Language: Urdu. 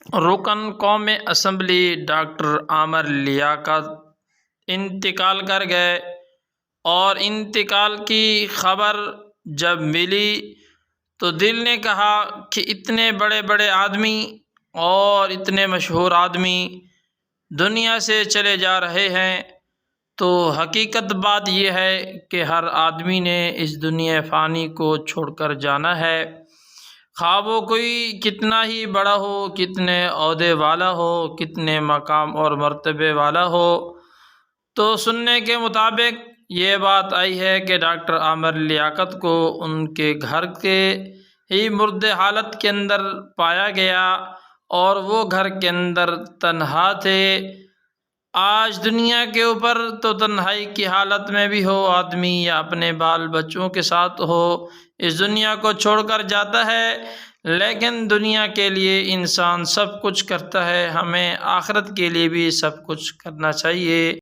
رکن قوم اسمبلی ڈاکٹر عامر لیاقت انتقال کر گئے، اور انتقال کی خبر جب ملی تو دل نے کہا کہ اتنے بڑے بڑے آدمی اور اتنے مشہور آدمی دنیا سے چلے جا رہے ہیں، تو حقیقت بات یہ ہے کہ ہر آدمی نے اس دنیا فانی کو چھوڑ کر جانا ہے، خواہ وہ کوئی کتنا ہی بڑا ہو، کتنے عہدے والا ہو، کتنے مقام اور مرتبے والا ہو۔ تو سننے کے مطابق یہ بات آئی ہے کہ ڈاکٹر عامر لیاقت کو ان کے گھر کے ہی مردہ حالت کے اندر پایا گیا، اور وہ گھر کے اندر تنہا تھے۔ آج دنیا کے اوپر تو تنہائی کی حالت میں بھی ہو آدمی، یا اپنے بال بچوں کے ساتھ ہو، اس دنیا کو چھوڑ کر جاتا ہے، لیکن دنیا کے لیے انسان سب کچھ کرتا ہے، ہمیں آخرت کے لیے بھی سب کچھ کرنا چاہیے۔